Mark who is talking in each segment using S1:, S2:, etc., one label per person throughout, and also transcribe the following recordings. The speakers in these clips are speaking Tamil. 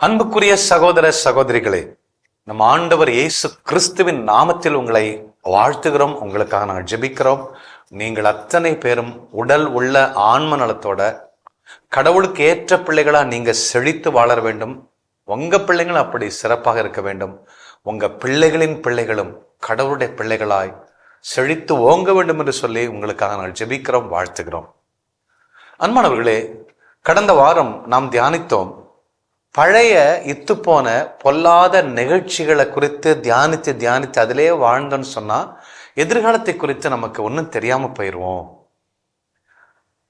S1: அன்புக்குரிய சகோதர சகோதரிகளே, நம் ஆண்டவர் இயேசு கிறிஸ்துவின் நாமத்தில் உங்களை வாழ்த்துகிறோம். உங்களுக்காக நாங்கள் ஜெபிக்கிறோம். நீங்கள் அத்தனை பேரும் உடல் உள்ள ஆன்ம நலத்தோட கடவுளுக்கு ஏற்ற பிள்ளைகளா நீங்க செழித்து வாழ வேண்டும். உங்க பிள்ளைகள் அப்படி சிறப்பாக இருக்க வேண்டும். உங்க பிள்ளைகளின் பிள்ளைகளும் கடவுளுடைய பிள்ளைகளாய் செழித்து ஓங்க வேண்டும் என்று சொல்லி உங்களுக்காக நாங்கள் ஜெபிக்கிறோம், வாழ்த்துகிறோம். அன்பானவர்களே, கடந்த வாரம் நாம் தியானித்தோம். பழைய இத்துப்போன பொல்லாத நிகழ்ச்சிகளை குறித்து தியானித்து அதிலே வாழ்ந்தோன்னு சொன்னா எதிர்காலத்தை குறித்து நமக்கு ஒன்றும் தெரியாம போயிடுவோம்.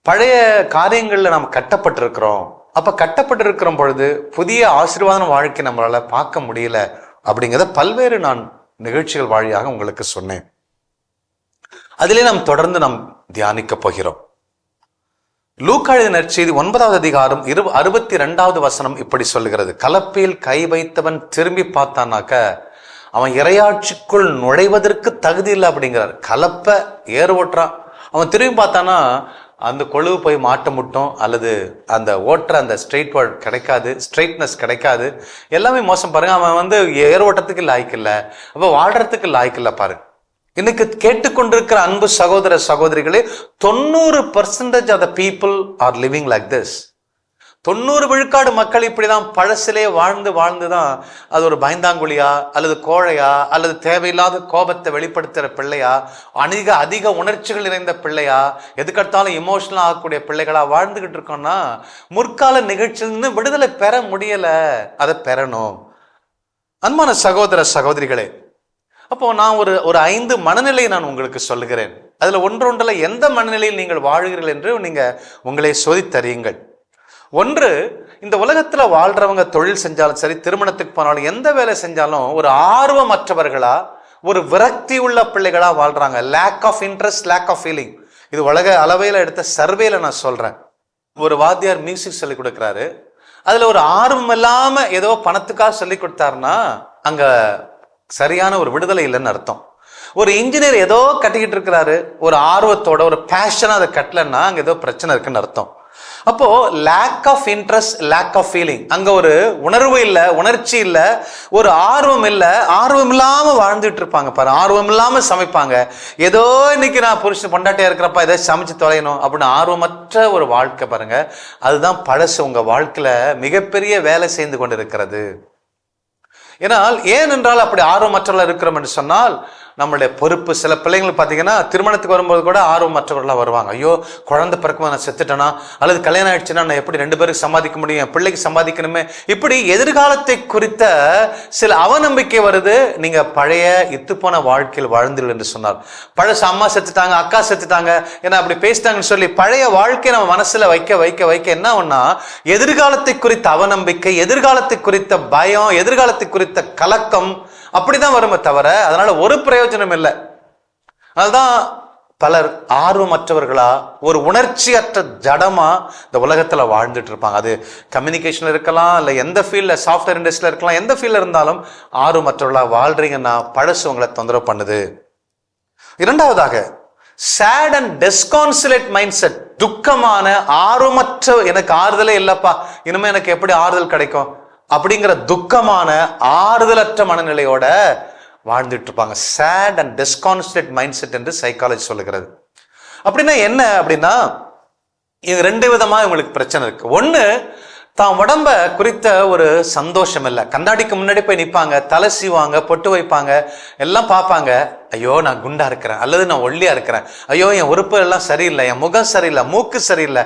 S1: பழைய காரியங்கள்ல நாம் கட்டப்பட்டிருக்கிறோம். அப்ப கட்டப்பட்டிருக்கிற பொழுது புதிய ஆசீர்வாத வாழ்க்கை நம்மளால பார்க்க முடியல அப்படிங்கிறத பல்வேறு நான் நிகழ்ச்சிகள் வழியாக உங்களுக்கு சொன்னேன். அதிலே நாம் தொடர்ந்து நாம் தியானிக்க போகிறோம். லூக்கா எழுதிய நற்செய்தி 9வது அதிகாரம் 62வது வசனம் இப்படி சொல்லுகிறது. கலப்பையில் கை வைத்தவன் திரும்பி பார்த்தானாக்க அவன் இறையாட்சிக்குள் நுழைவதற்கு தகுதி இல்லை அப்படிங்கிறார். கலப்பை ஏற ஓட்டுறான், அவன் திரும்பி பார்த்தானா அந்த கொழுவு போய் மாட்ட முட்டும், அல்லது அந்த ஓட்டுற அந்த ஸ்ட்ரெயிட்னஸ் கிடைக்காது. எல்லாமே மோசம் பாருங்க. அவன் ஏற ஓட்டத்துக்கு லாய்க்கில்லை, அப்போ வாழ்றதுக்கு லாய்க்கில்லை பாருங்க. இன்னைக்கு கேட்டுக்கொண்டிருக்கிற அன்பு சகோதர சகோதரிகளே, 90% of the people are living like this. 90 விழுக்காடு மக்கள் இப்படிதான் பழசிலே வாழ்ந்துதான் அது ஒரு பயந்தாங்குழியா அல்லது கோழையா அல்லது தேவையில்லாத கோபத்தை வெளிப்படுத்துற பிள்ளையா, அதிக உணர்ச்சிகள் நிறைந்த பிள்ளையா, எதுக்கெடுத்தாலும் இமோஷனல் ஆகக்கூடிய பிள்ளைகளா வாழ்ந்துகிட்டு இருக்கோம்னா முற்கால நிகழ்ச்சியிலிருந்து விடுதலை பெற முடியல. அதை பெறணும். அன்பான சகோதர சகோதரிகளே, அப்போ நான் ஒரு 5 மனநிலை நான் உங்களுக்கு சொல்லுகிறேன். அதுல ஒன்றொன்றில் எந்த மனநிலையில் நீங்கள் வாழுகிறீர்கள் என்று நீங்க உங்களை சோதித்தறியுங்கள். ஒன்று, இந்த உலகத்துல வாழ்றவங்க தொழில் செஞ்சாலும் சரி, திருமணத்துக்கு போனாலும், எந்த வேலை செஞ்சாலும் ஒரு ஆர்வமற்றவர்களா, ஒரு விரக்தி உள்ள பிள்ளைகளா வாழ்றாங்க. Lack of interest, lack of feeling. இது உலக அளவையில எடுத்த சர்வேல நான் சொல்றேன். ஒரு வாத்தியார் மியூசிக் சொல்லி கொடுக்குறாரு, அதுல ஒரு ஆர்வம் இல்லாம ஏதோ பணத்துக்காக சொல்லி கொடுத்தாருன்னா அங்க சரியான ஒரு விடுதலை இல்லைன்னு அர்த்தம். ஒரு இன்ஜினியர் ஏதோ கட்டிக்கிட்டு இருக்கிறாரு, ஒரு ஆர்வத்தோட ஒரு பேஷனா அதை கட்டலன்னா அங்க ஏதோ பிரச்சனை இருக்குன்னு அர்த்தம். அப்போ lack of interest, lack of feeling. அங்க ஒரு உணர்வு இல்ல, உணர்ச்சி இல்ல, ஒரு ஆர்வம் இல்ல. ஆர்வம் இல்லாம வாழ்ந்துட்டு இருப்பாங்க பாரு. ஆர்வம் இல்லாம சமைப்பாங்க. ஏதோ இன்னைக்கு நான் புருஷன் பொண்டாட்டியா இருக்கிறப்ப ஏதோ சமைச்சு தொலையணும் அப்படின்னு ஆர்வமற்ற ஒரு வாழ்க்கை பாருங்க. அதுதான் பழசு உங்க வாழ்க்கையில மிகப்பெரிய வேலை செய்து கொண்டு இருக்கிறது. ஏனென்றால் அப்படி ஆர்வமற்றவர்களாக இருக்கிறோம் என்று சொன்னால் நம்மளுடைய பொறுப்பு. சில பிள்ளைங்களுக்கு பார்த்தீங்கன்னா திருமணத்துக்கு வரும்போது கூட ஆர்வமற்றவர்களாக வருவாங்க. ஐயோ, குழந்தை பிறக்குமா, நான் செத்துட்டேனா, அல்லது கல்யாணம் ஆயிடுச்சுன்னா நான் எப்படி 2 பேருக்கு சம்பாதிக்க முடியும், என் பிள்ளைக்கு சம்பாதிக்கணுமே, இப்படி எதிர்காலத்தை குறித்த சில அவநம்பிக்கை வருது. நீங்க பழைய இத்துப்போன வாழ்க்கையில் வாழ்ந்தீர்கள் என்று சொன்னார். பழசு அம்மா செத்துட்டாங்க, அக்கா செத்துட்டாங்க, ஏன்னா அப்படி பேசிட்டாங்கன்னு சொல்லி பழைய வாழ்க்கையை நம்ம மனசுல வைக்க என்ன ஒன்னா எதிர்காலத்தை குறித்த அவநம்பிக்கை, எதிர்காலத்தை குறித்த பயம், எதிர்காலத்தை குறித்த கலக்கம் அப்படிதான் வருமே தவிர அதனால ஒரு பிரயோஜனம் இல்லை. அதனால்தான் பலர் ஆர்வமற்றவர்களா, ஒரு உணர்ச்சியற்ற ஜடமா இந்த உலகத்துல வாழ்ந்துட்டு இருப்பாங்க. அது கம்யூனிகேஷன்ல இருக்கலாம், இல்ல எந்த ஃபீல்ட்ல, சாஃப்ட்வேர் இண்டஸ்ட்ரியில இருக்கலாம், எந்த ஃபீல்ட்ல இருந்தாலும் ஆர்வமற்றவர்களா வாழ்றீங்கன்னா பழசு உங்களை தொந்தரவு பண்ணுது. இரண்டாவதாக, சேட் அண்ட் டிஸ்கான்சுலேட் மைண்ட் செட். துக்கமான, ஆர்வமற்ற, எனக்கு ஆறுதலே இல்லப்பா, இனிமே எனக்கு எப்படி ஆறுதல் கிடைக்கும் அப்படிங்கிற துக்கமான, ஆறுதலற்ற மனநிலையோட வாழ்ந்துட்டு இருப்பாங்க. சேட் அண்ட் டிஸ்கான்சுலேட் மைண்ட் செட் என்று சைக்காலஜி சொல்லுகிறது. அப்படின்னா என்ன அப்படின்னா, இது 2 விதமா உங்களுக்கு பிரச்சனை இருக்கு. ஒண்ணு, தான் உடம்ப குறித்த ஒரு சந்தோஷம் இல்லை. கண்ணாடிக்கு முன்னாடி போய் நிற்பாங்க, தலை சீவாங்க, பொட்டு வைப்பாங்க, எல்லாம் பார்ப்பாங்க. ஐயோ, நான் குண்டா இருக்கிறேன், அல்லது நான் ஒல்லியா இருக்கிறேன், ஐயோ என் உறுப்பு எல்லாம் சரியில்லை, என் முகம் சரியில்லை, மூக்கு சரியில்லை,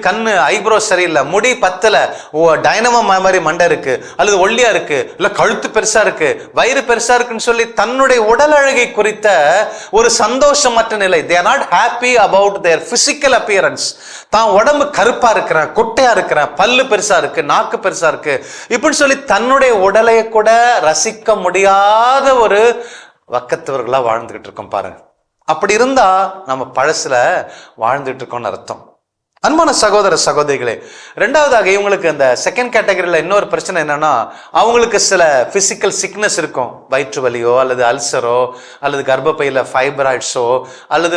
S1: கண்ணு ஐப்ரோ சரியில்லை, முடி பத்தல, டைனமோ மாதிரி மண்டை இருக்கு, அல்லது ஒல்லியா இருக்கு, இல்ல கழுத்து பெருசா இருக்கு, வயிறு பெருசா இருக்குன்னு சொல்லி தன்னுடைய உடல் அழகை குறித்த ஒரு சந்தோஷமற்ற நிலை. they are not happy about their physical appearance. தான் உடம்பு கருப்பா இருக்கிறேன், குட்டையா இருக்கிறேன், பல்லு பெருசா இருக்கு, நாக்கு பெருசா இருக்கு, இப்படின்னு சொல்லி தன்னுடைய உடலை கூட ரசிக்க முடியாத ஒரு வக்கத்தவர்களா வாழ்ந்துகிட்டு இருக்கோம் பாருங்க. அப்படி இருந்தா நம்ம பழசுல வாழ்ந்துட்டு இருக்கோம்னு அர்த்தம். அன்பான சகோதர சகோதரிகளே, ரெண்டாவதாக இவங்களுக்கு அந்த செகண்ட் கேட்டகரியில் இன்னொரு பிரச்சனை என்னன்னா, அவங்களுக்கு சில பிசிக்கல் சிக்னஸ் இருக்கும். வயிற்று வலியோ அல்லது அல்சரோ அல்லது கர்ப்பப்பையில் ஃபைப்ராய்ட்ஸோ அல்லது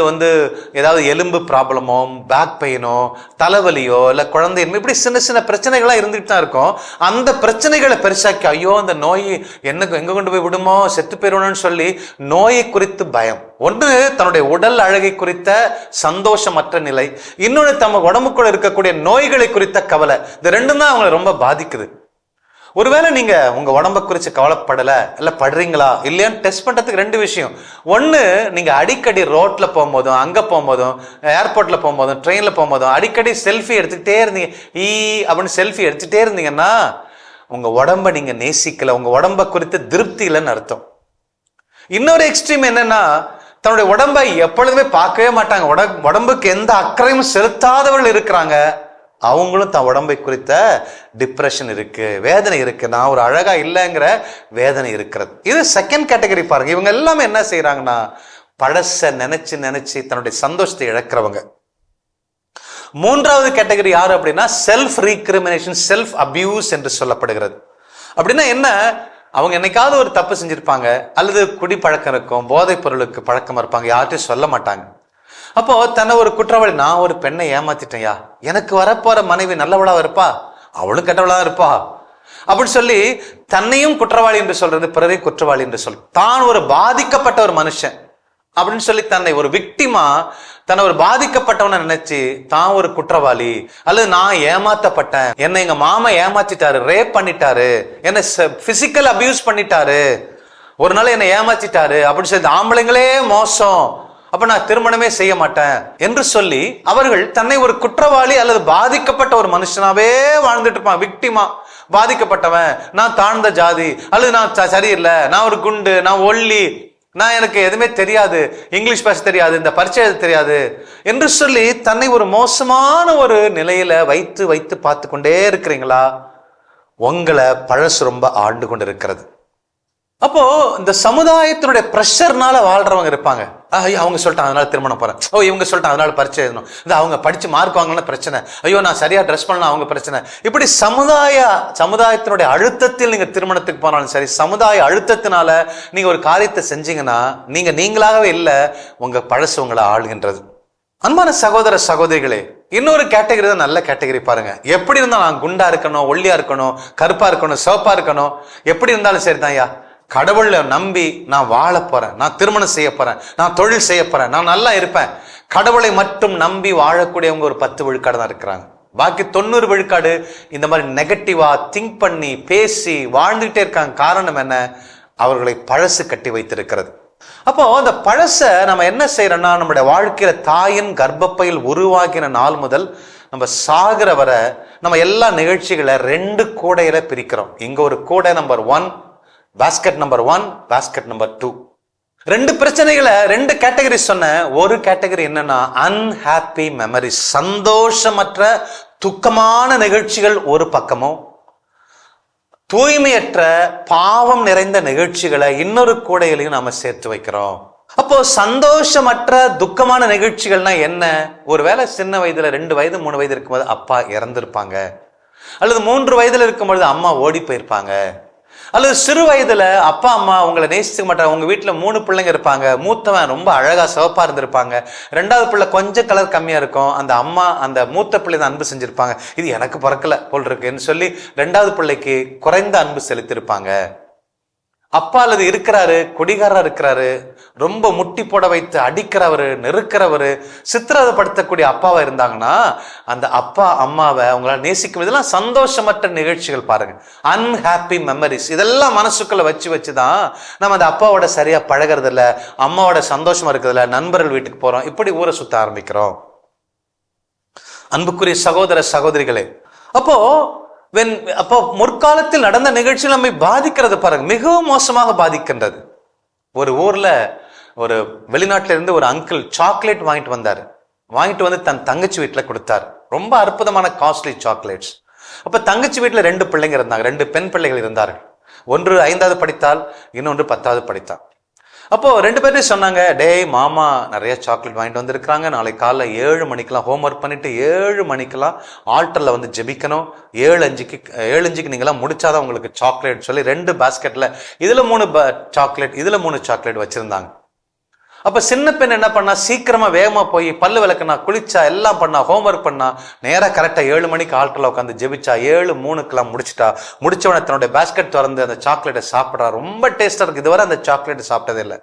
S1: ஏதாவது எலும்பு ப்ராப்ளமோ பேக் பெயினோ தலைவலியோ இல்லை குழந்தையின்மை, இப்படி சின்ன சின்ன பிரச்சனைகளாக இருந்துட்டு தான் இருக்கும். அந்த பிரச்சனைகளை பெருசாக்கி ஐயோ அந்த நோய் எங்க கொண்டு போய் விடுமோ, செத்து போயிடணும்னு சொல்லி நோயை குறித்து பயம். ஒன்று தன்னுடைய உடல் அழகை குறித்த சந்தோஷமற்ற நிலை, இன்னொன்று தம்ம உடம்புக்குள்ள இருக்கக்கூடிய நோய்களை குறித்த கவலை. இந்த ரெண்டும் தான் அவங்களை ரொம்ப பாதிக்குது. ஒருவேளை நீங்க உங்க உடம்பை குறித்து கவலைப்படலை இல்லை படுறீங்களா இல்லையான்னு டெஸ்ட் பண்றதுக்கு ரெண்டு விஷயம். ஒன்று, நீங்க அடிக்கடி ரோட்ல போகும்போதும் அங்க போகும்போதும் ஏர்போர்ட்ல போகும்போதும் ட்ரெயின்ல போகும்போதும் அடிக்கடி செல்ஃபி எடுத்துக்கிட்டே இருந்தீங்க, அப்படின்னு செல்ஃபி எடுத்துக்கிட்டே இருந்தீங்கன்னா உங்க உடம்பை நீங்க நேசிக்கல, உங்க உடம்பை குறித்து திருப்தி இல்லைன்னு அர்த்தம். இன்னொரு எக்ஸ்ட்ரீம் என்னன்னா, தன்னுடைய உடம்பை எப்பொழுதுமே பார்க்கவே மாட்டாங்க, உடம்புக்கு எந்த அக்கறையும் செலுத்தாதவர்கள் இருக்கிறாங்க. அவங்களும் தன் உடம்பை குறித்த டிப்ரெஷன் இருக்கு, வேதனை இருக்கு, நான் ஒரு அழகா இல்லைங்கிற வேதனை இருக்கிறது. இது செகண்ட் கேட்டகரி பாருங்க. இவங்க எல்லாமே என்ன செய்யறாங்கன்னா, பழச நினைச்சு நினைச்சு தன்னுடைய சந்தோஷத்தை இழக்கிறவங்க. மூன்றாவது கேட்டகரி யாரு அப்படின்னா, செல்ஃப் ரீக்ரிமினேஷன், செல்ஃப் அபியூஸ் என்று சொல்லப்படுகிறது. அப்படின்னா என்ன, அவங்க என்னைக்காவது ஒரு தப்பு செஞ்சிருப்பாங்க அல்லது குடி பழக்கம் இருக்கும், போதைப் பொருளுக்கு பழக்கம் இருப்பாங்க, யார்கிட்டையும் சொல்ல மாட்டாங்க. அப்போ தன்னை ஒரு குற்றவாளி, நான் ஒரு பெண்ணை ஏமாத்திட்டேன்யா, எனக்கு வரப்போற மனைவி நல்லவளா இருப்பா, அவளும் கெட்டவளா இருப்பா அப்படின்னு சொல்லி தன்னையும் குற்றவாளி என்று சொல்றது, பிறரை குற்றவாளி என்று சொல், தான் ஒரு பாதிக்கப்பட்ட ஒரு மனுஷன் அப்படின்னு சொல்லி தன்னை ஒரு விக்டிமா, தன்னை ஒரு பாதிக்கப்பட்டவன நினைச்சு தான் ஒரு குற்றவாளி, அல்லது நான் ஏமாத்தப்பட்டேன், என்னை எங்க மாமா ஏமாத்திட்டாரு, ரேப் பண்ணிட்டாரு, என்னை பிசிக்கல் அபியூஸ் பண்ணிட்டாரு, ஒரு நாள் என்னை ஏமாத்திட்டாரு அப்படின்னு சொல்லி ஆம்பளைங்களே மோசம், அப்ப நான் திருமணமே செய்ய மாட்டேன் என்று சொல்லி அவர்கள் தன்னை ஒரு குற்றவாளி அல்லது பாதிக்கப்பட்ட ஒரு மனுஷனாவே வாழ்ந்துட்டு இருப்பான். விக்டிமா, பாதிக்கப்பட்டவன், நான் தாழ்ந்த ஜாதி, அல்லது நான் சரியில்லை, நான் ஒரு குண்டு, நான் ஒல்லி, நான் எனக்கு எதுவுமே தெரியாது, இங்கிலீஷ் பேச தெரியாது, இந்த பரீட்சை எழுத தெரியாது என்று சொல்லி தன்னை ஒரு மோசமான ஒரு நிலையில வைத்து வைத்து பார்த்து கொண்டே இருக்கிறீங்களா? உங்களை பழசு ரொம்ப ஆண்டு கொண்டு இருக்கிறது. அப்போ இந்த சமுதாயத்தினுடைய பிரஷர்னால வாழ்றவங்க இருப்பாங்க. அவங்க சொல்லிட்டாங்க அதனால திருமணம் போறேன், இவங்க சொல்லிட்டாங்க அதனால பரீட்சை எழுதணும், அவங்க படிச்சு மார்க் வாங்கணும்னு பிரச்சனை, ஐயோ நான் சரியா ட்ரெஸ் பண்ணலாம் அவங்க பிரச்சனை. இப்படி சமுதாயத்தினுடைய அழுத்தத்தில் நீங்க திருமணத்துக்கு போனாலும் சரி, சமுதாய அழுத்தத்தினால நீங்க ஒரு காரியத்தை செஞ்சீங்கன்னா நீங்களாகவே இல்லை, உங்க பழசு உங்களை ஆளுகின்றது. அன்பான சகோதர சகோதரிகளே, இன்னொரு கேட்டகரி தான் நல்ல கேட்டகரி பாருங்க. எப்படி இருந்தாலும் நான் குண்டா இருக்கணும், ஒல்லியா இருக்கணும், கருப்பா இருக்கணும், சிவப்பா இருக்கணும், எப்படி இருந்தாலும் சரிதான் ஐயா, கடவுளை நம்பி நான் வாழ போறேன், நான் திருமணம் செய்ய போறேன், நான் தொழில் செய்ய போறேன், நான் நல்லா இருப்பேன், கடவுளை மட்டும் நம்பி வாழக்கூடியவங்க ஒரு 10 விழுக்காடு தான் இருக்கிறாங்க. பாக்கி 90 விழுக்காடு இந்த மாதிரி நெகட்டிவா திங்க் பண்ணி பேசி வாழ்ந்துகிட்டே இருக்காங்க. காரணம் என்ன? அவர்களை பழசு கட்டி வைத்திருக்கிறது. அப்போ அந்த பழச நம்ம என்ன செய்யறோம்னா, நம்முடைய வாழ்க்கையில தாயின் கர்ப்பப்பையில் உருவாக்கின நாள் முதல் நம்ம சாகிற வரை நம்ம எல்லா நிகழ்ச்சிகளை 2 கூடையில பிரிக்கிறோம். இங்க ஒரு கூடை number 1, basket number 1, basket number 2. 2 பிரச்சனைகளை 2 கேட்டகரி சொன்ன. ஒரு கேட்டகரி என்னன்னா அன்ஹாப்பி மெமரிஸ், சந்தோஷமற்ற துக்கமான நிகழ்ச்சிகள் ஒரு பக்கமும், தூய்மையற்ற பாவம் நிறைந்த நிகழ்ச்சிகளை இன்னொரு கூடையிலையும் நாம சேர்த்து வைக்கிறோம். அப்போ சந்தோஷமற்ற துக்கமான நிகழ்ச்சிகள்னா என்ன? ஒருவேளை சின்ன வயதுல 2 வயது 3 வயது இருக்கும்போது அப்பா இறந்திருப்பாங்க, அல்லது 3 வயதுல இருக்கும்பொழுது அம்மா ஓடி போயிருப்பாங்க, அல்லது சிறு வயதுல அப்பா அம்மா உங்களை நேசிக்க மாட்டாங்க. உங்க வீட்டுல 3 பிள்ளைங்க இருப்பாங்க, மூத்தவன் ரொம்ப அழகா சிவப்பா இருந்திருப்பாங்க, 2வது பிள்ளை கொஞ்சம் கலர் கம்மியா இருக்கும், அந்த அம்மா அந்த மூத்த பிள்ளை தான் அன்பு செஞ்சிருப்பாங்க, இது எனக்கு பிறக்கல போல் இருக்குன்னு சொல்லி 2வது பிள்ளைக்கு குறைந்த அன்பு செலுத்திருப்பாங்க. அப்பா அல்லது இருக்கிறாரு, குடிகாரா இருக்கிறாரு, ரொம்ப முட்டி போட வைத்து அடிக்கிறவரு, நெருக்கிறவரு, சித்திரவதைப்படுத்தக்கூடிய அப்பாவா இருந்தாங்கன்னா அந்த அப்பா அம்மாவை உங்களால் நேசிக்கும். இதெல்லாம் சந்தோஷமற்ற நிகழ்ச்சிகள் பாருங்க, அன்ஹாப்பி மெமரிஸ். இதெல்லாம் மனசுக்குள்ள வச்சுதான் நம்ம அந்த அப்பாவோட சரியா பழகிறது இல்லை, அம்மாவோட சந்தோஷமா இருக்கிறதுல, நண்பர்கள் வீட்டுக்கு போறோம், இப்படி ஊரை சுத்த ஆரம்பிக்கிறோம். அன்புக்குரிய சகோதர சகோதரிகளே, அப்போ முற்காலத்தில் நடந்த நிகழ்ச்சிகள் நம்மை பாதிக்கிறது பாருங்க, மிகவும் மோசமாக பாதிக்கின்றது. ஒரு ஊர்ல ஒரு வெளிநாட்டில இருந்து ஒரு அங்கிள் சாக்லேட் வாங்கிட்டு வந்தாரு. வாங்கிட்டு வந்து தன் தங்கச்சி வீட்டுல கொடுத்தாரு. ரொம்ப அற்புதமான காஸ்ட்லி சாக்லேட்ஸ். அப்ப தங்கச்சி வீட்டுல 2 பிள்ளைங்க இருந்தாங்க, 2 பெண் பிள்ளைகள் இருந்தார்கள். ஒன்று 5வது படித்தால், இன்னொன்று 10வது படித்தாள். அப்போ 2 பேரும் சொன்னாங்க, டேய் மாமா நிறைய சாக்லேட் வாங்கிட்டு வந்திருக்காங்க, நாளைக்கு காலைல 7 மணிக்கெல்லாம் ஹோம்ஒர்க் பண்ணிட்டு 7 மணிக்கெல்லாம் ஆல்டர்ல வந்து ஜெபிக்கணும், 7:05க்கு நீங்களாம் முடிச்சாதான் உங்களுக்கு சாக்லேட் சொல்லி 2 பாஸ்கெட்ல இதுல 3 சாக்லேட் இதுல 3 சாக்லேட் வச்சிருந்தாங்க. அப்ப சின்ன பெண் என்ன பண்ணா, சீக்கிரமா வேகமா போய் பல்லு விளக்குனா, குளிச்சா, எல்லாம் பண்ணா, ஹோம்ஒர்க் பண்ணா, நேரா கரெக்டா 7 மணிக்கு ஆல்டர்ல உட்காந்து ஜெபிச்சா, 7:03க்கெல்லாம் முடிச்சுட்டா. முடிச்ச உடனே தன்னுடைய பாஸ்கெட் திறந்து அந்த சாக்லேட்டை சாப்பிட்றா. ரொம்ப டேஸ்டா இருக்கு, இதுவரை அந்த சாக்லேட் சாப்பிட்டதே இல்லை.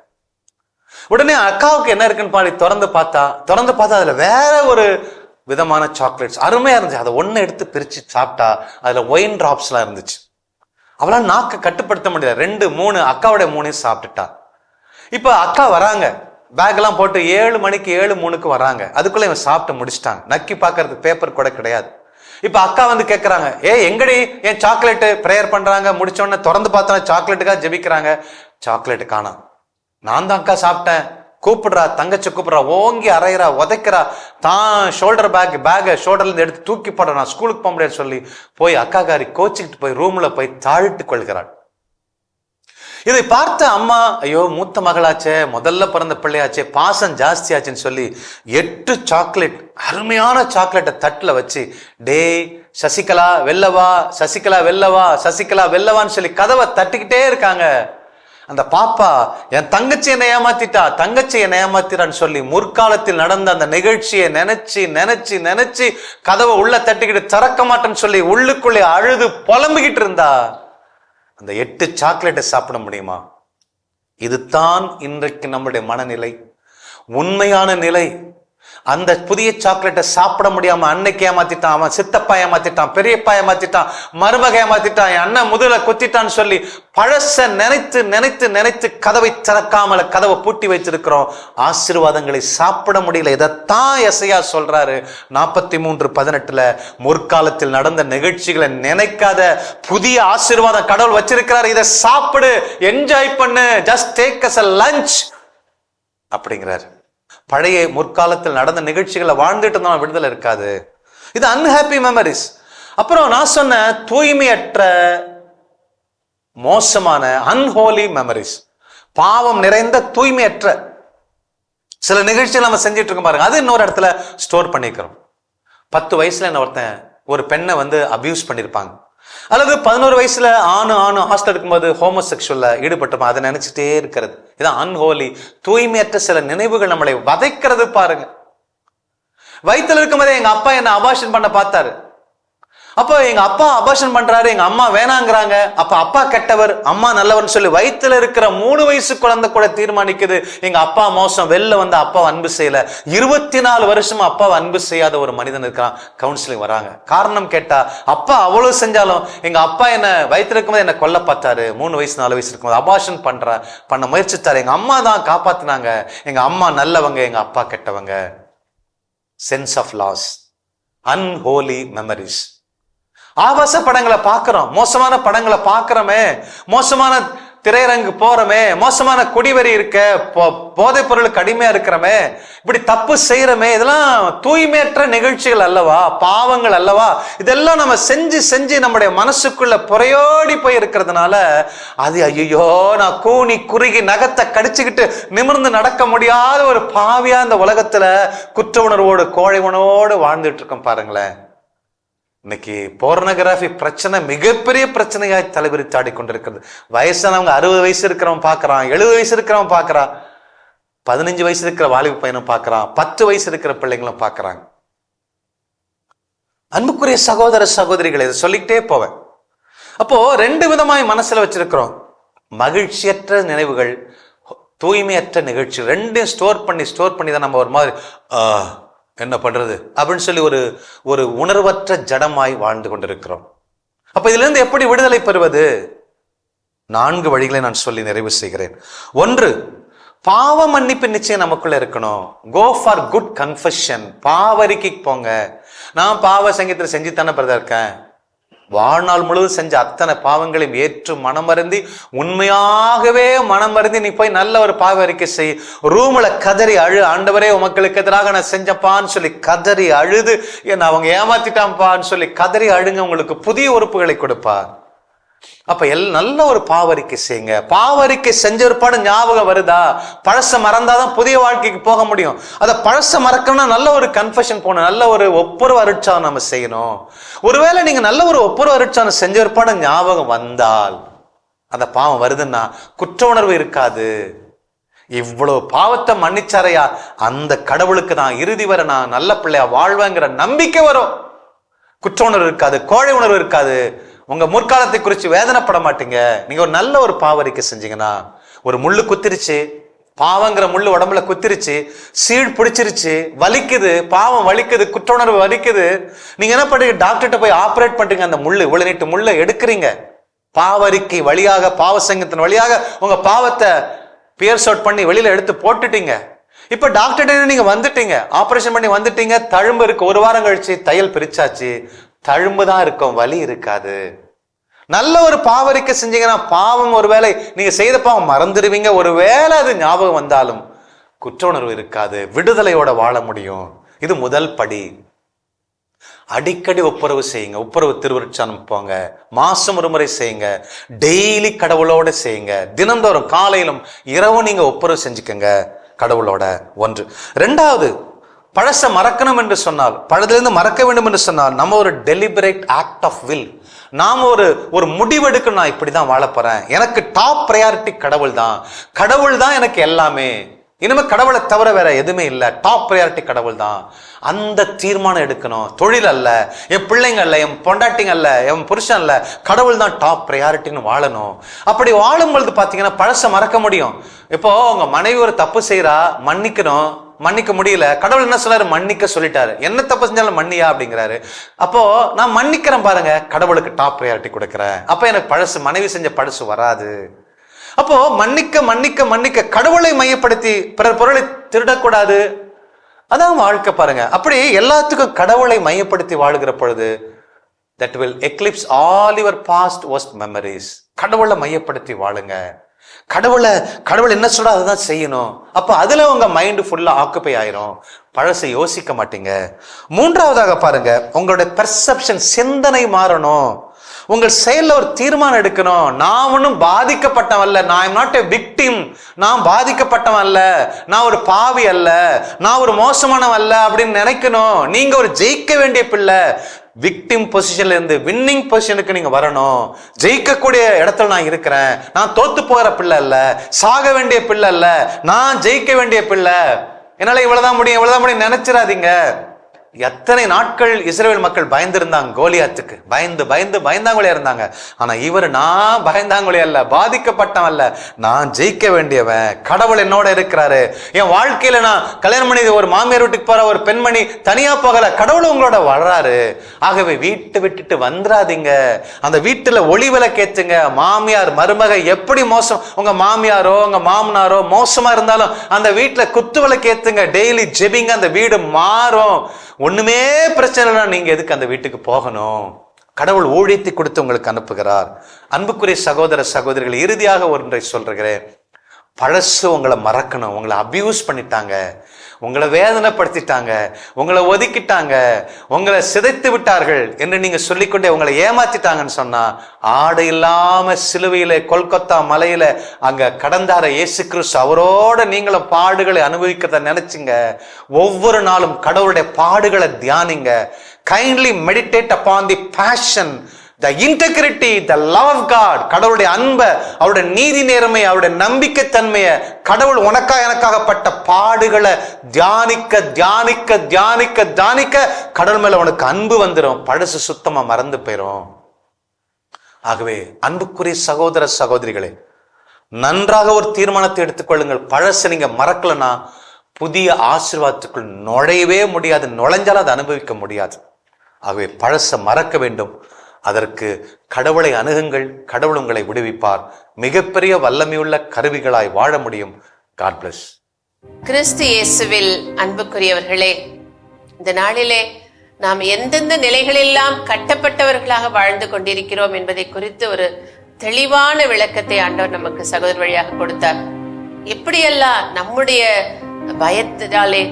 S1: உடனே அக்காவுக்கு என்ன இருக்குன்னு பாடி திறந்து பார்த்தா அதுல வேற ஒரு விதமான சாக்லேட்ஸ் அருமையா இருந்துச்சு. அதை ஒன்னு எடுத்து பிரிச்சு சாப்பிட்டா அதுல ஒயின் டிராப்ஸ் எல்லாம் இருந்துச்சு. அவளால் நாக்க கட்டுப்படுத்த முடியல. 2, 3 அக்காவுடைய 3 சாப்பிட்டுட்டா. இப்ப அக்கா வராங்க, பேக் எல்லாம் போட்டு 7 மணிக்கு 7:03க்கு வராங்க. அதுக்குள்ள இவன் சாப்பிட்டு முடிச்சிட்டாங்க. நக்கி பாக்குறதுக்கு பேப்பர் கூட கிடையாது. இப்ப அக்கா வந்து கேட்கறாங்க, எங்கடி என் சாக்லேட்? பிரேயர் பண்றாங்க, முடிச்ச உடனே திறந்து பார்த்தா சாக்லேட்டுக்காக ஜெபிக்கிறாங்க. சாக்லேட் காணோம். நான் தான் அக்கா சாப்பிட்டேன். கூப்பிடுறா, தங்கச்சி கூப்பிடுறா, ஓங்கி அரைகிறா, உதைக்கிறா, தான் ஷோல்டர் பேக்கை ஷோல்டர்ல இருந்து எடுத்து தூக்கி போடுற, நான் ஸ்கூலுக்கு போக முடியாது சொல்லி போய் அக்காக்காரி கோச்சிக்கிட்டு போய் ரூம்ல போய் தாழ்த்து கொள்கிறாள். இதை பார்த்த அம்மா, ஐயோ மூத்த மகளாச்சே, முதல்ல பிறந்த பிள்ளையாச்சே, பாசம் ஜாஸ்தியாச்சுன்னு சொல்லி 8 சாக்லேட், அருமையான சாக்லேட்டை தட்டுல வச்சு, டே சசிகலா வெல்லவா, சசிகலா வெல்லவா, சசிகலா வெல்லவான்னு சொல்லி கதவை தட்டிக்கிட்டே இருக்காங்க. அந்த பாப்பா, என் தங்கச்சி என்னை ஏமாத்திட்டா, தங்கச்சி என்னை ஏமாத்திட்டான்னு சொல்லி முற்காலத்தில் நடந்த அந்த நிகழ்ச்சியை நினைச்சு நினைச்சு நினைச்சு கதவை உள்ள தட்டிக்கிட்டு திறக்க மாட்டேன்னு சொல்லி உள்ளுக்குள்ளே அழுது புலம்பிக்கிட்டு இருந்தா. அந்த 8 சாக்லேட்டை சாப்பிட முடியுமா? இதுதான் இன்றைக்கு நம்முடைய மனநிலை, உண்மையான நிலை. அந்த புதிய சாக்லேட்டை சாப்பிட முடியாம அன்னைக்கு ஏமாத்திட்டான், அவன் சித்தப்பா ஏமாத்திட்டான், பெரியப்பா ஏமாத்திட்டான், மருமக ஏமாத்திட்டான், என் அண்ணன் முதல குத்திட்டான்னு சொல்லி பழச நினைத்து நினைத்து நினைத்து கதவை திறக்காமல கதவை பூட்டி வைத்திருக்கிறோம். ஆசீர்வாதங்களை சாப்பிட முடியல. இதைத்தான் எசையா சொல்றாரு 43:18. முற்காலத்தில் நடந்த நிகழ்ச்சிகளை நினைக்காத, புதிய ஆசீர்வாதம் கடவுள் வச்சிருக்கிறாரு, இதை சாப்பிடு, என்ஜாய் பண்ணு, just take as a lunch அப்படிங்கிறாரு. பழைய முற்காலத்தில் நடந்த நிகழ்ச்சிகளை வாழ்ந்துட்டு இருந்தாலும் விடுதலை இருக்காது. இது அன்ஹாப்பி மெமரிஸ். அப்புறம் நான் சொன்ன தூய்மையற்ற மோசமான அன்ஹோலி மெமரிஸ், பாவம் நிறைந்த தூய்மையற்ற சில நிகழ்ச்சிகள் நம்ம செஞ்சிட்டு இருக்கோம் பாருங்க. அது இன்னொரு இடத்துல ஸ்டோர் பண்ணிக்கிறோம். 10 வயசுல என்ன ஒருத்தன் ஒரு பெண்ணை வந்து அபியூஸ் பண்ணிருப்பாங்க, அல்லது 11 வயசுல ஆணு ஹாஸ்டல் இருக்கும்போது ஹோமோசெக்சுவல்ல ஈடுபட்டிருப்பான். அதை நினைச்சிட்டே இருக்கிறது. இதான் அன்ஹோலி, தூய்மையற்ற சில நினைவுகள் நம்மளை வதைக்கிறது பாருங்க. வயிற்றுல இருக்கும்போதே எங்க அப்பா என்ன அபார்ஷன் பண்ண பார்த்தாரு. அப்போ எங்க அப்பா அபார்ஷன் பண்றாரு, எங்க அம்மா வேணாங்கிறாங்க. அப்ப அப்பா கெட்டவர், அம்மா நல்லவர்னு சொல்லி வயிற்றுல இருக்கிற 3 வயசு குழந்தை கூட தீர்மானிக்குது எங்க அப்பா மோசம், வெளில வந்து அப்பா அன்பு செய்யல. 24 வருஷமா அப்பாவை அன்பு செய்யாத ஒரு மனிதன் இருக்கிறான். கவுன்சிலிங் வராங்க. காரணம் கேட்டா, அப்பா அவ்வளவு செஞ்சாலும் எங்க அப்பா என்ன வயிற்றுல இருக்கும்போது என்ன கொல்ல பார்த்தாரு. 3 வயசு 4 வயசு இருக்கும்போது அபார்ஷன் பண்ண முயற்சித்தாரு. எங்க அம்மா தான் காப்பாத்தினாங்க. எங்க அம்மா நல்லவங்க, எங்க அப்பா கெட்டவங்க. Sense of loss, unholy memories. ஆபாச படங்களை பார்க்கிறோம், மோசமான படங்களை பார்க்கிறோமே, மோசமான திரையரங்கு போறோமே, மோசமான குடிவெறி இருக்க, போதைப் பொருளுக்கு அடிமையா இருக்கிறோமே, இப்படி தப்பு செய்யறோமே, இதெல்லாம் தூய்மையற்ற நிகழ்ச்சிகள் அல்லவா, பாவங்கள் அல்லவா? இதெல்லாம் நம்ம செஞ்சு செஞ்சு நம்முடைய மனசுக்குள்ள புறையோடி போய் இருக்கிறதுனால அது ஐயோ நான் கூனி குறுகி நகத்தை கடிச்சுக்கிட்டு நிமிர்ந்து நடக்க முடியாத ஒரு பாவியா இந்த உலகத்துல குற்ற உணர்வோடு கோழை உணவோடு வாழ்ந்துட்டு இருக்கோம் பாருங்களேன். இன்னைக்கு போர்னோகிராஃபி பிரச்சனை மிகப்பெரிய பிரச்சனையாய் தலைவிரித்து ஆடிக்கொண்டிருக்கிறது. வயசானவங்க 60 வயசு இருக்கிறவன் பார்க்கறான், 70 வயசு இருக்கிறவன் பார்க்கறான், 15 வயசு இருக்கிற வாலிப பையனும் பார்க்கறான், 10 வயசு இருக்கிற பிள்ளைங்களும் பார்க்கறாங்க. அன்புக்குரிய சகோதர சகோதரிகளை இதை சொல்லிக்கிட்டே போவேன். அப்போ 2 விதமாய் மனசுல வச்சிருக்கிறோம். மகிழ்ச்சியற்ற நினைவுகள், தூய்மையற்ற நிகழ்ச்சி. 2 ஸ்டோர் பண்ணி தான் நம்ம ஒரு மாதிரி என்ன பண்றது அப்படின்னு சொல்லி ஒரு உணர்வற்ற ஜடமாய் வாழ்ந்து கொண்டிருக்கிறோம். அப்ப இதுல இருந்து எப்படி விடுதலை பெறுவது? 4 வழிகளை நான் சொல்லி நிறைவு செய்கிறேன். 1, பாவ மன்னிப்பு நிச்சயம் நமக்குள்ள இருக்கணும். Go for good confession. பாவரிக்கு போங்க. நான் பாவ சங்கீதத்தில் செஞ்சு தானே பிரதர் இருக்கேன். வாழ்நாள் முழுவதும் செஞ்ச அத்தனை பாவங்களையும் ஏற்று மனமருந்தி, உண்மையாகவே மனமருந்தி நீ போய் நல்ல ஒரு பாவ அறிக்கை செய். ரூம்ல கதறி அழு, ஆண்டவரே உமக்களுக்கு எதிராக நான் செஞ்சப்பான்னு சொல்லி கதறி அழுது, என்ன அவங்க ஏமாத்திட்டான்ப்பான்னு சொல்லி கதறி அழுங்க, உங்களுக்கு புதிய உறுப்புகளை கொடுப்பார். அப்ப நல்ல ஒரு பாவரிக்கை செய்யுங்க. பாவரிக்கை செஞ்ச ஒருபாடு ஞாபகம் வருதா, பழச மறந்தாதான் புதிய வாழ்க்கைக்கு போக முடியும். அத பழச மறக்கணும்னா நல்ல ஒரு கன்ஃபெஷன் போகணும், நல்ல ஒரு ஒப்புரவு அருட்சாதனம் நம்ம செய்யணும். ஒருவேளை நீங்க நல்ல ஒரு ஒப்புரவு அருட்சாதனம் செஞ்ச ஒருபாடு ஞாபகம் வந்தால், அந்த பாவம் வருதுன்னா குற்ற உணர்வு இருக்காது. இவ்வளவு பாவத்தை மன்னிச்சாரையா, அந்த கடவுளுக்கு நான் இறுதி வரை நான் நல்ல பிள்ளையா வாழ்வேங்கிற நம்பிக்கை வரும். குற்ற உணர்வு இருக்காது, கோழை உணர்வு இருக்காது. உங்க முற்காலத்தை குறித்து வேதனைப்பட மாட்டீங்க. நீங்க ஒரு நல்ல ஒரு பாவரிக்கை செஞ்சீங்கன்னா, ஒரு முள்ளு குத்திருச்சு, பாவங்கிற முள்ளு உடம்புல குத்திருச்சு, சீழ் பிடிச்சிருச்சு, வலிக்குது, பாவம் வலிக்குது, குற்ற உணர்வு வலிக்குது. நீங்க என்ன பண்றீங்க, டாக்டர்கிட்ட போய் ஆப்ரேட் பண்றீங்க. அந்த முள்ளு இவ்வளவு நீட்டு முள்ளை எடுக்கிறீங்க. பாவரிக்கை வழியாக, பாவ சங்கத்தின் வழியாக உங்க பாவத்தை பியர்ஸ் அவுட் பண்ணி வெளியில எடுத்து போட்டுட்டீங்க. இப்ப டாக்டர் நீங்க வந்துட்டீங்க, ஆபரேஷன் பண்ணி வந்துட்டீங்க. தழும்பு இருக்கு, ஒரு வாரம் கழிச்சு தையல் பிரிச்சாச்சு, தழும்பு தான் இருக்கும், வலி இருக்காது. நல்ல ஒரு பாவரிக்கை செஞ்சீங்கன்னா பாவம், ஒருவேளை நீங்க செய்த பாவம் மறந்துடுவீங்க. ஒருவேளை அது ஞாபகம் வந்தாலும் குற்ற உணர்வு இருக்காது, விடுதலையோட வாழ முடியும். இது முதல் படி. அடிக்கடி ஒப்புரவு செய்யுங்க, ஒப்புரவு திருவருட்சானம் போங்க, மாசம் ஒரு முறை செய்யுங்க, டெய்லி கடவுளோட செய்யுங்க. தினந்தோறும் காலையிலும் இரவும் நீங்க ஒப்புரவு செஞ்சுக்கங்க கடவுளோட. ஒன்று. ரெண்டாவது, பழச மறக்கணும் என்று சொன்னால், பழதிலிருந்து மறக்க வேண்டும் என்று சொன்னால், நம்ம ஒரு டெலிபரேட் ஆக்ட் ஆஃப் வில், நாம ஒரு முடிவெடுக்கணும். நான் இப்படிதான் வாழ போறேன், எனக்கு டாப் ப்ரையாரிட்டி கடவுள் தான், கடவுள் தான் எனக்கு எல்லாமே, இனிமே கடவுளை தவிர வேற எதுவுமே இல்லை, டாப் ப்ரையாரிட்டி கடவுள் தான். அந்த தீர்மானம் எடுக்கணும். தொழில் அல்ல, என் பிள்ளைங்க அல்ல, என் பொண்டாட்டிங்க அல்ல, என் புருஷன் அல்ல, கடவுள் தான் டாப் ப்ரையாரிட்டின்னு வாழணும். அப்படி வாழும் பொழுது பாத்தீங்கன்னா பழச மறக்க முடியும். இப்போ உங்க மனைவி ஒரு தப்பு செய்யறா, மன்னிக்கணும், மன்னிக்க முடியல. கடவுள் என்ன சொன்னாரு, மன்னிக்க சொல்லிட்டாரு. என்ன தப்பு செஞ்சாலும் மன்னியா அப்படிங்கிறாரு. அப்போ நான் மன்னிக்கிறேன் பாருங்க, கடவுளுக்கு டாப் ப்ரையாரிட்டி கொடுக்குறேன். அப்ப எனக்கு பழசு, மனைவி செஞ்ச பழசு வராது. அப்போ மன்னிக்க மன்னிக்க மன்னிக்க, கடவுளை மையப்படுத்தி பிறர் பொருளை திருடக்கூடாது, அதான் வாழ்க்கை பாருங்க. அப்படி எல்லாத்துக்கும் கடவுளை மையப்படுத்தி வாழுகிற பொழுது that will eclipse all your past worst memories. கடவுளை மையப்படுத்தி வாழுங்க. கடவுள் என்ன சொல்றா அதுதான் செய்யணும். அப்ப அதுல உங்க மைண்ட் ஃபுல்லா ஆக்குப்பை ஆயிரும், பழசை யோசிக்க மாட்டீங்க. மூன்றாவதாக பாருங்க, உங்களுடைய பெர்செப்ஷன், சிந்தனை மாறணும். உங்கள் செயல்ல ஒரு தீர்மானம் எடுக்கணும். நான் ஒன்னும் பாதிக்கப்பட்டவன் அல்ல, நான் ஐம் நாட் எ விக்டிம், நான் பாதிக்கப்பட்டவன் அல்ல, நான் ஒரு பாவி அல்ல, நான் ஒரு மோசமானவன் அல்ல அப்படின்னு நினைக்கணும். நீங்க ஒரு ஜெயிக்க வேண்டிய பிள்ளை. விக்டிம் பொசிஷன்ல இருந்து வின்னிங் பொசிஷனுக்கு நீங்க வரணும். ஜெயிக்கக்கூடிய இடத்துல நான் இருக்கிறேன், நான் தோத்து போகிற பிள்ளை அல்ல, சாக வேண்டிய பிள்ளை அல்ல, நான் ஜெயிக்க வேண்டிய பிள்ளை. என்னால இவ்வளவுதான் முடியும், இவ்வளவுதான் முடியும் நினைச்சிடாதீங்க. எத்தனை நாட்கள் இஸ்ரவேல் மக்கள் பயந்திருந்தாங்க, கோலியாத்துக்கு பயந்து பயந்து பயந்தாங்களே இருந்தாங்க. ஆனா இவர், நான் பயந்தாங்களே அல்ல, பாதிக்கப்பட்டவன் அல்ல, நான் ஜெயிக்க வேண்டியவன், கடவுள் என்னோட இருக்கிறாரு. என் வாழ்க்கையில நான் கல்யாணம் பண்ணி ஒரு மாமியார் வீட்டுக்கு போற ஒரு பெண்மணி தனியா போகல, கடவுள் உங்களோட வளராரு. ஆகவே வீட்டை விட்டுட்டு வந்துடாதீங்க, அந்த வீட்டுல ஒளி விளக்கேத்துங்க. மாமியார் மருமக எப்படி மோசம், உங்க மாமியாரோ உங்க மாமனாரோ மோசமா இருந்தாலும் அந்த வீட்டுல குத்து விளக்கேத்துங்க, டெய்லி ஜெபிங்க, அந்த வீடு மாறும். ஒண்ணுமே பிரச்சனை இல்லைன்னா நீங்க எதுக்கு அந்த வீட்டுக்கு போகணும்? கடவுள் ஊழியத்தை கொடுத்து உங்களுக்கு அனுப்புகிறார். அன்புக்குரிய சகோதர சகோதரிகள், இறுதியாக ஒன்றை சொல்றேன், பழசு உங்களை மறக்கணும். உங்களை அபியூஸ் பண்ணிட்டாங்க, உங்களை வேதனைப்படுத்திட்டாங்க, உங்களை ஒதுக்கிட்டாங்க, உங்களை சிதைத்து விட்டார்கள் என்று நீங்க சொல்லிக்கொண்டே உங்களை ஏமாத்திட்டாங்கன்னு சொன்னா, ஆடை இல்லாம சிலுவையில கொல்கத்தா மலையில அங்க கடந்தார இயேசு கிறிஸ்து, அவரோட நீங்களும் பாடுகளை அனுபவிக்கிறத நினைச்சுங்க. ஒவ்வொரு நாளும் கடவுளுடைய பாடுகளை தியானிங்க. Kindly meditate upon the passion, the integrity, the love of God, கடவுளுடைய அன்பை, அவருடைய நீதி நேர்மை, அவருடைய நம்பிக்கை தன்மையை, கடவுள் உனக்கா எனக்காகப்பட்ட பாடுகளை தியானிக்க தியானிக்க தியானிக்க தியானிக்க கடவுள் மேல உனக்கு அன்பு வந்துடும், பழசு சுத்தமா மறந்து போயிடும். ஆகவே அன்புக்குரிய சகோதர சகோதரிகளே, நன்றாக ஒரு தீர்மானத்தை எடுத்துக்கொள்ளுங்கள். பழசு நீங்க மறக்கலன்னா புதிய ஆசீர்வாதத்துக்குள் நுழையவே முடியாது, நுழைஞ்சாலும் அதை அனுபவிக்க முடியாது. ஆகவே பழச மறக்க வேண்டும். அதற்கு கடவுளை அணுகுங்கள், கடவுள் உங்களை விடுவிப்பார். மிகப்பெரிய வல்லமையுள்ள கருவிகளாய் வாழ முடியும். God bless.
S2: கிறிஸ்து இயேசுவில் அன்புக்குரியவர்களே, இந்த நாளிலே நாம் எந்தெந்த நிலைகளெல்லாம் கட்டப்பட்டவர்களாக வாழ்ந்து கொண்டிருக்கிறோம் என்பதை குறித்து ஒரு தெளிவான விளக்கத்தை ஆண்டவர் நமக்கு சகோதரர் வழியாக கொடுத்தார். எப்படியெல்லாம் நம்முடைய பயத்தினாலே,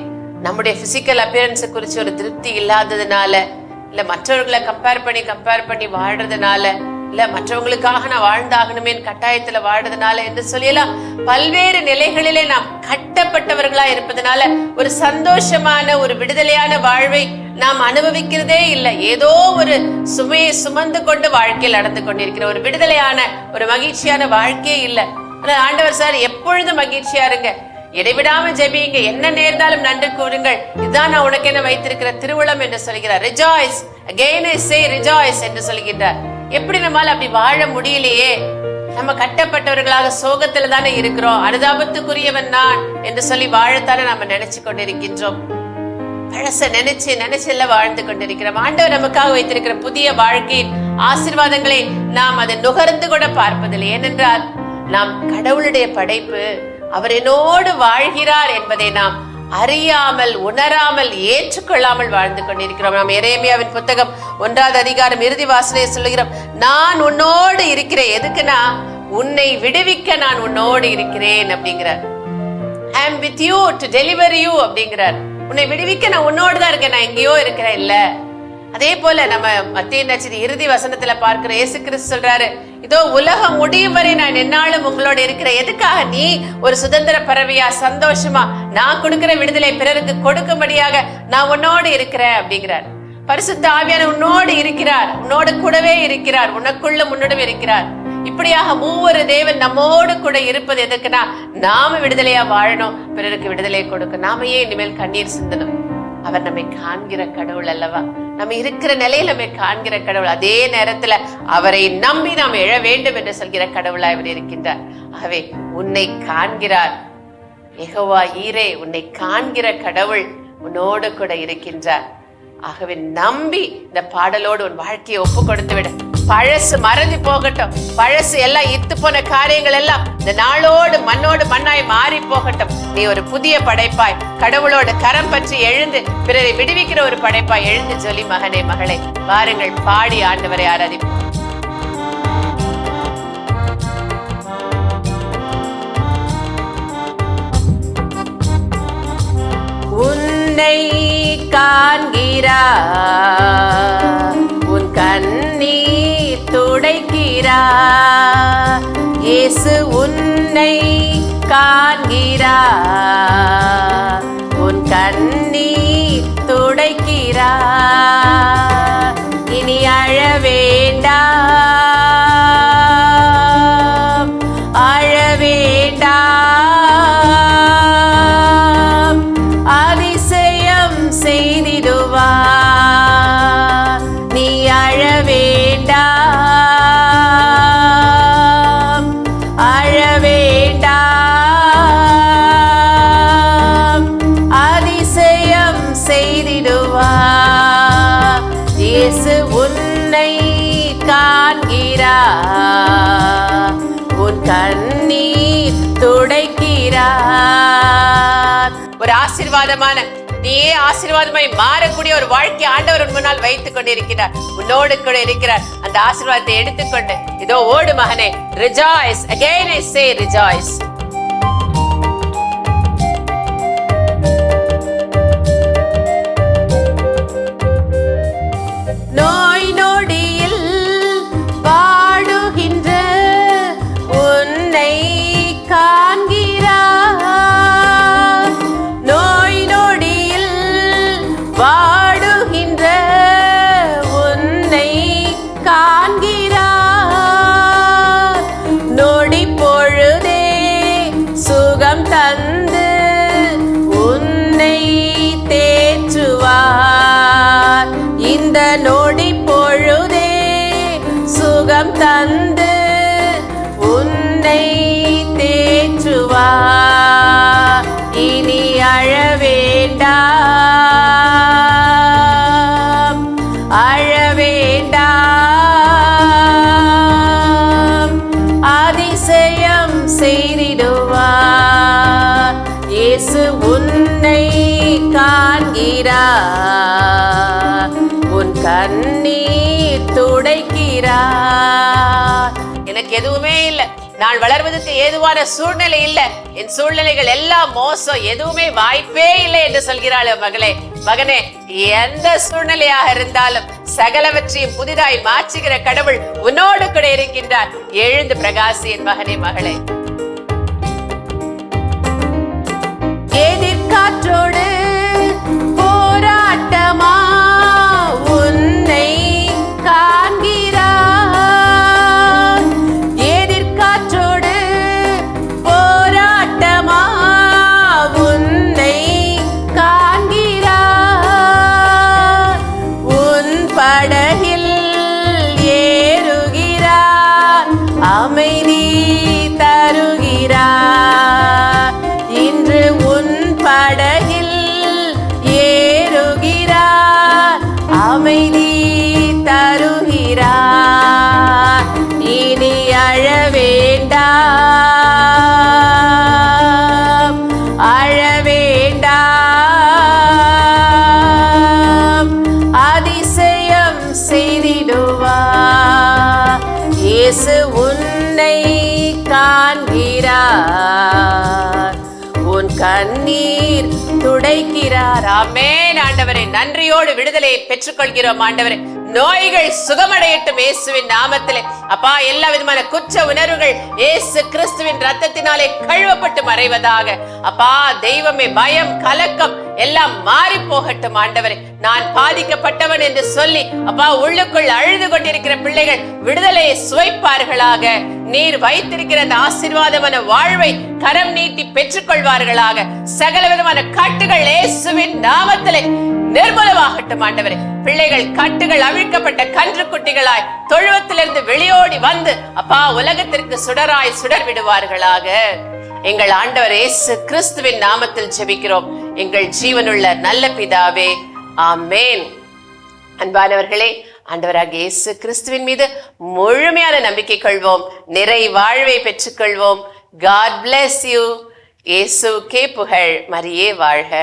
S2: நம்முடைய பிசிக்கல் அப்பியரன்ஸை குறித்து ஒரு திருப்தி இல்லாததுனால, இல்ல மற்றவர்களை கம்பேர் பண்ணி வாழ்றதுனால இல்ல மற்றவங்களுக்காக நான் வாழ்ந்தாகணுமே கட்டாயத்துல வாழ்றதுனால என்று சொல்லியெல்லாம் பல்வேறு நிலைகளிலே நாம் கட்டப்பட்டவர்களா இருப்பதனால ஒரு சந்தோஷமான ஒரு விடுதலையான வாழ்வை நாம் அனுபவிக்கிறதே இல்லை. ஏதோ ஒரு சுமையை சுமந்து கொண்டு வாழ்க்கையில் நடந்து கொண்டிருக்கிற ஒரு விடுதலையான ஒரு மகிழ்ச்சியான வாழ்க்கையே இல்லை. ஆனா ஆண்டவர் சார் எப்பொழுதும் மகிழ்ச்சியா இருங்க, இடைவிடாம ஜெபியுங்க, என்ன நேர்ந்தாலும் நன்றி கூறுங்கள், இதுதான் நான் உனக்கு என்ன வைத்திருக்கிற திருவுளம் என்று சொல்கிறார். Rejoice, again I say rejoice என்று சொல்கின்றார். எப்படி நம்மால அப்படி வாழ முடியலையே? நம்ம கட்டப்பட்டவர்களாக சோகத்துல தானே இருக்கிறோம், அனுதாபத்துக்குரியவன் நான் என்று சொல்லி வாழத்தானே நம்ம நினைச்சு கொண்டிருக்கின்றோம். பழச நினைச்சு நினைச்செல்லாம் வாழ்ந்து கொண்டிருக்கிறோம். ஆண்டவர் நமக்காக வைத்திருக்கிற புதிய வாழ்க்கையின் ஆசீர்வாதங்களை நாம் அதை நுகர்ந்து கூட பார்ப்பதில்லை. ஏனென்றால் நாம் கடவுளுடைய படைப்பு, அவர் என்னோடு வாழ்கிறார் என்பதை நாம் அறியாமல் உணராமல் ஏற்றுக்கொள்ளாமல் வாழ்ந்து கொண்டிருக்கிறோம். நாம் எரேமியாவின் புத்தகம் 1வது அதிகாரம் இறுதி வாசனையை சொல்லுகிறோம், நான் உன்னோடு இருக்கிறேன். எதுக்குன்னா உன்னை விடுவிக்க நான் உன்னோடு இருக்கிறேன் அப்படிங்கிறார். I am with you to deliver you அப்படிங்கிறார். உன்னை விடுவிக்க நான் உன்னோடு தான் இருக்கேன், நான் எங்கேயோ இருக்கிறேன் இல்ல. அதே போல நம்ம மத்திய நட்சத்திர இறுதி வசனத்துல பார்க்கிற இயேசு கிறிஸ்து சொல்றாரு, இதோ உலகம் முடியும் வரை நான் என்னாலும் உங்களோட இருக்கிறேன். எதுக்காக? நீ ஒரு சுதந்திர பறவையா சந்தோஷமா நான் கொடுக்கிற விடுதலை பிறருக்கு கொடுக்கும்படியாக நான் உன்னோடு இருக்கிறேன் அப்படிங்கிறார். பரிசுத்த ஆவியான உன்னோடு இருக்கிறார், உன்னோடு கூடவே இருக்கிறார், உனக்குள்ள முன்னோடும் இருக்கிறார். இப்படியாக மூவரு தேவன் நம்மோடு கூட இருப்பது எதுக்குன்னா நாம விடுதலையா வாழணும், பிறருக்கு விடுதலை கொடுக்க. நாம ஏன் இனிமேல் கண்ணீர் சிந்தணும்? அவர் நம்மை காண்கிற கடவுள் அல்லவா? நம்ம இருக்கிற நிலையில் நம்மை காண்கிற கடவுள். அதே நேரத்துல அவரை நம்பி நாம் எழ வேண்டும் என்று சொல்கிற கடவுளாய் அவர் இருக்கின்றார். ஆகவே உன்னை காண்கிறார் யெகோவா ஈரே, உன்னை காண்கிற கடவுள் உன்னோடு கூட இருக்கின்றார். ஆகவே நம்பி இந்த பாடலோடு உன் வாழ்க்கையை ஒப்பு கொடுத்து விட. பழசு மறந்து போகட்டும், பழசு எல்லாம் இத்து போன காரியங்கள் எல்லாம் இந்த நாளோடு மண்ணோடு மண்ணாய் மாறி போகட்டும். நீ ஒரு புதிய படைப்பாய் கடவுளோடு கரம் பற்றி எழுந்து பிறரை விடுவிக்கிற ஒரு படைப்பாய் எழுந்து சொல்லி, மகனே மகளே வாருங்கள் பாடி ஆண்டவரை ஆராதிப்போம். உன்னை காண்கிறார், உன் கண்ணீர் துடைக்கிறார். இயேசு உன்னை காண்கிறார், உன் கண்ணீர் துடைக்கிறார். இனி அழ வேண்டாம், அழ வேண்டாம், அதிசயம் செய்திடுவார். நீ அழ வேண்டாம், அழ வேண்டாம், அதிசயம் செய்திடுவார். இயேசு உன்னை காண்கிறார், உன் கண்ணீர் துடைக்கிறார். ஒரு ஆசீர்வாதமான, நீயே ஆசீர்வாதமாய் மாறக்கூடிய ஒரு வாழ்க்கை ஆண்டவர் முன்னால் வைத்துக் கொண்டிருக்கிறார், உன்னோடு கூட இருக்கிறார். அந்த ஆசீர்வாதத்தை எடுத்துக்கொண்டு இதோ ஓடு மகனே, rejoice, again I say rejoice. நோய் நொடியில் வாடுகின்ற உன்னை காண்கிறார், நோய் நொடியில் வாடுகின்ற உன்னை காண்கிறார். நொடி பொழுதே சுகம் தந்து உன்னை தேற்றுவார். இந்த நொடி பொழுதே சுகம் தந்து உன்னை தேற்றுவார். இனி அழ வேண்டாம், அழ வேண்டாம், அதிசயம் செய்திடுவார். இயேசு உன்னை காண்கிறார், உன் கண்ணீர் துடைக்கிறார். எனக்கு எதுவுமே இல்லை, நான் வளர்வதற்கு ஏதுவான சூழ்நிலை இல்ல, என் சூழ்நிலைகள் எல்லாம் மோசம், எதுவுமே வாய்ப்பே இல்லை என்று சொல்கிறாள் மகளே. மகனே, எந்த சூழ்நிலையாக இருந்தாலும் சகலவற்றையும் புதிதாய் மாற்றுகிற கடவுள் உன்னோடு கூட இருக்கின்றார். எழுந்து பிரகாசி என் மகனே, மகளே. எதிர்காற்றோடு போராட்டமா உன்னை காண்கிறார். எதிர்காற்றோடு போராட்டமா உன்னை காண்கிறார். உன் படகில் ஏறுகிறார், அமைதி தருகிறார். இன்று உன் படகில் ஏறுகிறார், அமைதி தருகிறார். இனி அழ வேண்டாம், அழ வேண்டாம், அதிசயம் செய்திடுவார். இயேசு உன்னை காண்கிறார், உன் கண்ணீர் துடைக்கிறார். ஆமென். ஆண்டவரே, நன்றியோடு விடுதலையை பெற்றுக்கொள்கிறோம். ஆண்டவரே, நோய்கள் சுகமடையட்டும் இயேசுவின் நாமத்திலே. அப்பா, எல்லா விதமான குற்ற உணர்வுகள் இயேசு கிறிஸ்துவின் ரத்தத்தினாலே கழுவப்பட்டு மறைவதாக. அப்பா தெய்வமே, பயம் கலக்கம் எல்லாம் மாறி போகட்டும். ஆண்டவரே, நான் பாதிக்கப்பட்டவன் என்று சொல்லி அப்பா உள்ளுக்குள் அழுது கொண்டிருக்கிற பிள்ளைகள் விடுதலையை சுவைப்பார்களாக. நீர் வைத்திருக்கிற அந்த ஆசீர்வாதமான வாழ்வை கரம் நீட்டி பெற்றுக்கொள்வார்களாக. சகல விதமான கட்டுகள் இயேசுவின் நாமத்திலே நிர்மூலமாகட்டும். ஆண்டவரே, பிள்ளைகள் கட்டுகள் அவிழ்க்கப்பட்ட கன்று குட்டிகளாய் தொழுவத்திலிருந்து வெளியோடி வந்து அப்பா உலகத்திற்கு சுடராய் சுடர் விடுவார்களாக. எங்கள் ஆண்டவர் இயேசு கிறிஸ்துவின் நாமத்தில் ஜெபிக்கிறோம் எங்கள் ஜீவனுள்ள நல்ல பிதாவே, ஆமென். அன்பானவர்களே, ஆண்டவராகிய இயேசு கிறிஸ்துவின் மீது முழுமையான நம்பிக்கை கொள்வோம், நிறை வாழ்வை பெற்றுக்கொள்வோம். God bless you. இயேசுவுக்கே புகழ், மரியே வாழ்க.